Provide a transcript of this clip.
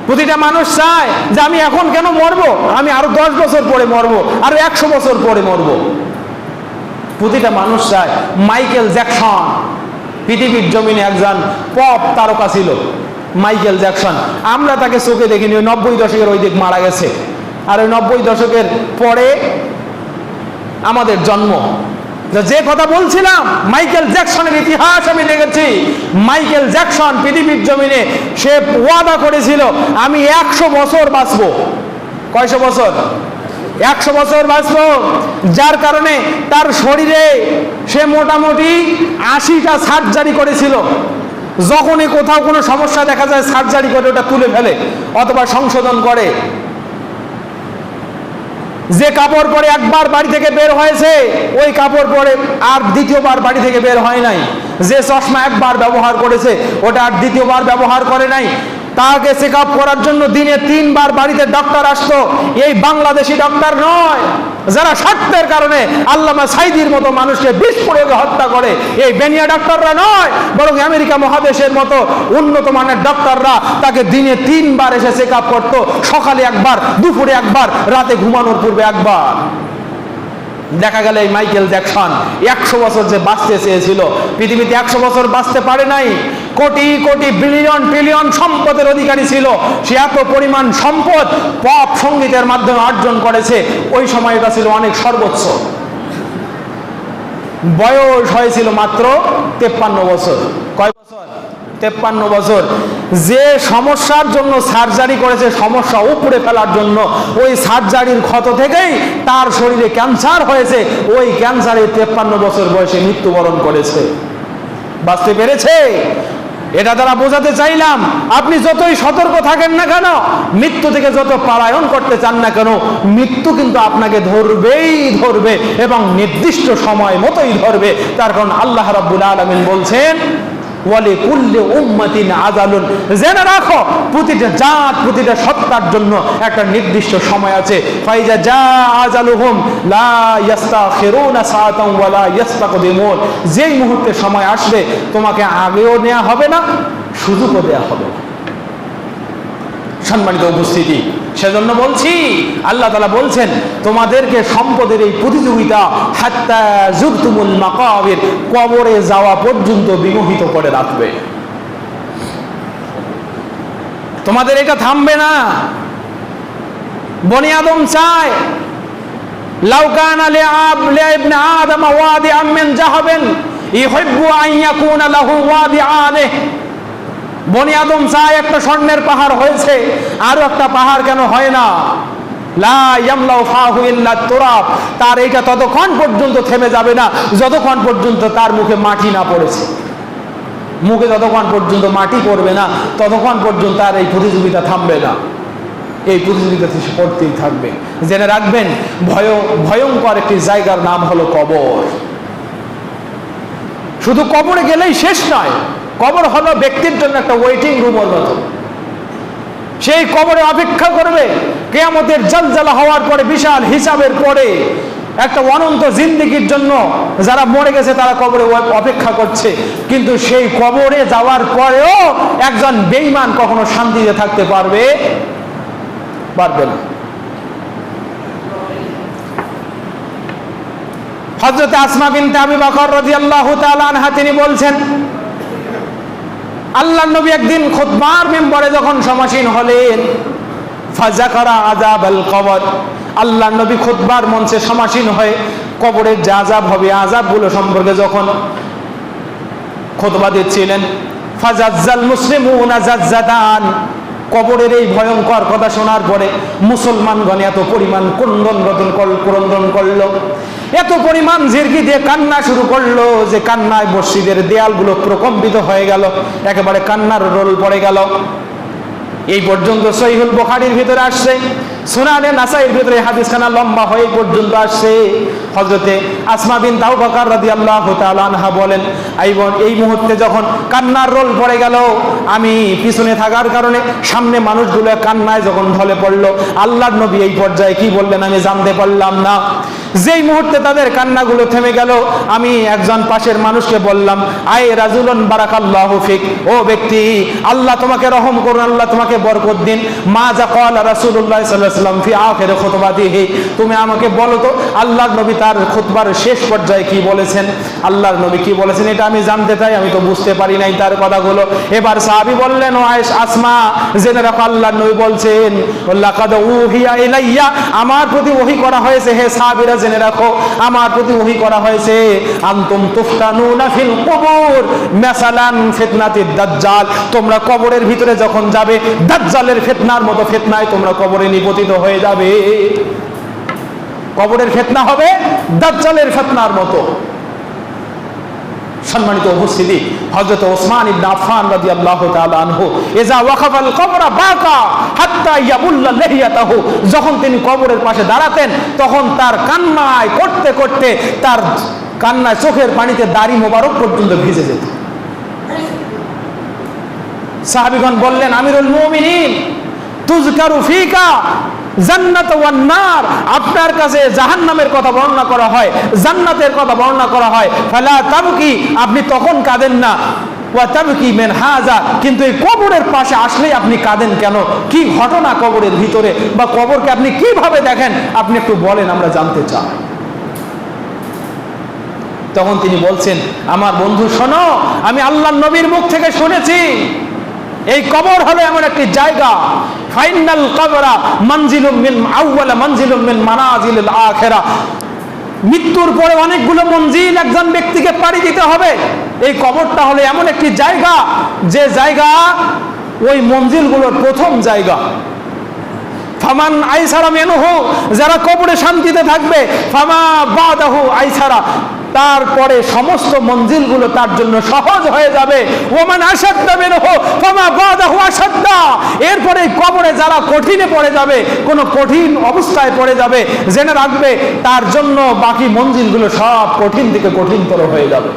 প্রতিটা মানুষ চায় যে আমি এখন কেন মরবো, আমি আরো 10 বছর পরে মরবো, আরো 100 বছর পরে মরবো। প্রতিটা মানুষ চায়। মাইকেল জ্যাকসন পৃথিবীর জমিনে একজন পপ তারকা ছিল, মাইকেল জ্যাকসন। আমরা তাকে চোখে দেখিনি, ওই 90 দশকের ওই দিক মারা গেছে। আর ওই 90 দশকের পরে আমাদের জন্ম। যে কথা বলছিলাম, মাইকেল জ্যাকসনের ইতিহাস আমি দেখেছি। মাইকেল জ্যাকসন পৃথিবীর জমিনে সে ওয়াদা করেছিল আমি 100 বছর বাঁচবো। কয়শো বছর? 100 বছর বাঁচবো। যার কারণে তার শরীরে সে মোটামুটি 80টা সার্জারি করেছিল। যখনই কোথাও কোনো সমস্যা দেখা যায় সার্জারি করে ওটা তুলে ফেলে অথবা সংশোধন করে। যে কাপড় পরে একবার বাড়ি থেকে বের হয়েছে ওই কাপড় পরে আর দ্বিতীয়বার বাড়ি থেকে বের হয় নাই। যে চশমা একবার ব্যবহার করেছে ওটা আর দ্বিতীয়বার ব্যবহার করে নাই। তাকে চেক আপ করার জন্য দিনে 3 বার বাড়িতে ডক্টর আসতো। এই বাংলাদেশি ডক্টর নয় যারা স্বার্থের কারণে আল্লামা সাইদির মতো মানুষকে বিষ প্রয়োগে হত্যা করে, এই বেনিয়া ডক্টররা নয়, বরং আমেরিকা মহাদেশের মতো উন্নত মানের ডক্টররা তাকে দিনে 3 বার এসে চেক আপ করতো। সকালে একবার, দুপুরে একবার, রাতে ঘুমানোর পূর্বে একবার। দেখা গেল এই মাইকেল জ্যাকসন 100 বছর যে বাঁচতে চেয়েছিল, পৃথিবীতে 100 বছর বাঁচতে পারে নাই। কোটি কোটি বিলিয়ন ট্রিলিয়ন সম্পদের অধিকারী ছিল। সে এত পরিমাণ সম্পদ পপ সঙ্গীতের মাধ্যমে অর্জন করেছে। ওই সময়টা ছিল অনেক সর্বোচ্চ। বয়স হয়েছিল মাত্র 53 বছর। কয় বছর? 53 বছর। যে সমস্যার জন্য সার্জারি করেছে, সমস্যা উপড়ে ফেলার জন্য, ওই সার্জারির ক্ষত থেকেই তার শরীরে ক্যান্সার হয়েছে। ওই ক্যান্সারে 53 বছর বয়সে মৃত্যুবরণ করেছে। বাঁচতে পেরেছে। এটা দ্বারা বোঝাতে চাইলাম, আপনি যতই সতর্ক থাকেন না কেন, মৃত্যু থেকে যত পলায়ন করতে চান না কেন, মৃত্যু কিন্তু আপনাকে ধরবেই ধরবে এবং নির্দিষ্ট সময় মতোই ধরবে। তার কারণ আল্লাহ রাব্বুল আলামিন বলছেন ওয়ালিকুল্লি উম্মাতিন আজালুন, জেনে রাখো প্রতিটা জাত, প্রতিটা সত্তার জন্য একটা নির্দিষ্ট সময় আছে। ফাইজা জা আজালুহুম লা ইস্তাখিরুনা সাআতান ওয়া লা ইস্তাকদিমুন, যেই মুহূর্তে সময় আসবে তোমাকে আগেও নেওয়া হবে না, সুযোগও দেওয়া হবে না। সম্মানিত উপস্থিতি, সেজন্য বলছি, আল্লাহ তাআলা বলছেন তোমাদেরকে সম্পদের এই প্রতিযোগিতা হাত্তা যুরতুমুল মাকাবির, কবরে যাওয়া পর্যন্ত বিমোহিত করে রাখবে। তোমাদের এটা থামবে না। বনি আদম চায় লাউ কানা লিইবনি আদম ওয়াদিআম মিন যাহাবিন ইউহিব্বু আন ইয়াকুনা লাহু ওয়াদিআনে। বনি আদম চায় একটা স্বর্ণের পাহাড় হয়েছে, আরো একটা পাহাড় কেন হয় না? লা ইয়ামলাউ ফাহু ইল্লা তুরাব, তার এইটা ততক্ষণ পর্যন্ত থেমে যাবে না যতক্ষণ পর্যন্ত তার মুখে মাটি না পড়েছে। মুখে যতক্ষণ পর্যন্ত মাটি পড়বে না ততক্ষণ পর্যন্ত আর এই প্রতিযোগিতা থামবে না। এই প্রতিযোগিতা করতেই থাকবে। জেনে রাখবেন, ভয়ঙ্কর একটি জায়গার নাম হলো কবর। শুধু কবরে গেলেই শেষ নয়, কবর হলো ব্যক্তির জন্য একটা ওয়েটিং রুমের মতো। সেই কবরে অপেক্ষা করবে কিয়ামতের জালজালা হওয়ার পরে, বিশাল হিসাবের পরে, একটা অনন্ত জিন্দেগির জন্য যারা মরে গেছে তারা কবরে অপেক্ষা করছে। কিন্তু সেই কবরে যাওয়ার পরেও একজন বেঈমান কখনো শান্তিতে থাকতে পারবে না। হযরত আসমা বিনতে আবি বকর রাদিয়াল্লাহু তাআলা আনহা তিনি বলছেন, আল্লাহর নবী একদিন খুতবার মিম্বরে যখন সমাসীন হলেন, ফাযাকারা আযাবাল কবর, আল্লাহর নবী খুতবার মঞ্চে সমাসীন হয়ে কবরের যে আযাব হবে, আযাবগুলো সম্পর্কে যখন খুতবা দিচ্ছিলেন, ফাজাজ্জাল মুসলিমুনা জাজ্জাতান, কবরের এই ভয়ঙ্কর কথা শোনার পরে মুসলমানগণ এত পরিমাণ ক্রন্দন করলো, এত পরিমাণ ঝিরকি দিয়ে কান্না শুরু করলো যে কান্নায় মসজিদের দেয়ালগুলো প্রকম্পিত হয়ে গেল, একেবারে কান্নার রোল পড়ে গেল। এই পর্যন্ত সহিহুল বুখারীর ভিতরে আসছে সুনানে নাসাইর ভিতরে হাদিসখানা লম্বা হয়ে পর্যন্ত আসছে। হযরতে আসমা বিনত আবু বকর রাদিয়াল্লাহু তাআলা আনহা বলেন, এই মুহূর্তে যখন কান্নার রোল পড়ে গেল, আমি পিছনে থাকার কারণে সামনে মানুষগুলো কান্নায় যখন ঢলে পড়লো, আল্লাহর নবী এই পর্যায়ে কি বললেন আমি জানতে পারলাম না। যেই মুহূর্তে তাদের কান্নাগুলো থেমে গেল, আমি একজন পাশের মানুষকে বললাম, আয় রাজুলুন বারাকাল্লাহু ফিক, ও ব্যক্তি আল্লাহ তোমাকে রহম করুন, আল্লাহ তোমাকে বরকত দিন। মা যা ক্বালা রাসূলুল্লাহ সাল্লাল্লাহু আলাইহি ওয়াসাল্লাম ফি আখির খুতবাতিহি, তুমি আমাকে বলো তো আল্লাহর নবী তার খুতবার শেষ পর্যায়ে কি বলেছেন। আল্লাহর নবী কি বলেছেন এটা আমি জানতে চাই, আমি তো বুঝতে পারি নাই তার কথাগুলো। এবার সাহাবী বললেন, ও আসমা জেনে রাখো আল্লাহর নবী বলছেন, লাকাদ উহিয়া ইলাইয়া, আমার প্রতি ওহী করা হয়েছে, হে সাহাবীরা জেনে রাখো আমার প্রতি ওহী করা হয়েছে, আনতুম তুফতানুনা ফিল কুবুর মাসালান ফিতনাতিদ দাজ্জাল, তোমরা কবরের ভিতরে যখন যাবে দাজ্জালের ফিতনার মতো ফিতনায় তোমরা কবরে নিপতিত হয়ে যাবে। কবরের ফিতনা হবে দাজ্জালের ফিতনার মতো। সম্মানিত উপস্থিতি, হযরত ওসমান ইবনে আফফান রাদিয়াল্লাহু তাআলা আনহু ইজা ওয়াকাফাল কবরা বাকা হাত্তা ইয়াবুল্লা লিহিয়াতাহু, যখন তিনি কবরের পাশে দাঁড়াতেন তখন তার কান্নায় করতে করতে তার কান্নায় চোখের পানিতে দাড়ি মোবারক পর্যন্ত ভিজে যেত। সাহাবীগণ বললেন, আমিরুল মুমিনিন তুযকারু ফিকা জান্নাত ওয়ান নার, আপনার কাছে জাহান্নামের কথা বর্ণনা করা হয়, জান্নাতের কথা বর্ণনা করা হয়, ফালা তাবকি, আপনি তখন কাঁদেন না, ওয়া তাবকি মিন হাযা, কিন্তু এই কবরের পাশে আসলেই আপনি কাঁদেন কেন? কি ঘটনা কবরের ভিতরে, বা কবরকে আপনি কিভাবে দেখেন আপনি একটু বলেন, আমরা জানতে চাই। তখন তিনি বলছেন, আমার বন্ধু শোনো, আমি আল্লাহর নবীর মুখ থেকে শুনেছি এই কবর হলো এমন একটি জায়গা, ফাইনাল কবরা মানজিলুম মিন আউয়ালা মানজিলুম মিন মানাজিলিল আখিরা, মৃত্যুর পরে অনেকগুলো মঞ্জিল একজন ব্যক্তিকে পাড়ি দিতে হবে। এই কবরটা হলো এমন একটি জায়গা যে জায়গা ওই মঞ্জিলগুলোর প্রথম জায়গা। ফামান আইসারা মিনহু, যারা কবরে শান্তিতে থাকবে, ফামা বাদাহু আইসারা, তারপরে সমস্ত মঞ্জিলগুলো তার জন্য সহজ হয়ে যাবে। ওমান আশাদ্দা মিনহু ফামা বাদাহু আশাদ্দা, এরপরে কবরে যারা কঠিনে পড়ে যাবে, কোনো কঠিন অবস্থায় পড়ে যাবে, জেনে রাখবে তার জন্য বাকি মঞ্জিলগুলো সব কঠিন থেকে কঠিনতর হয়ে যাবে।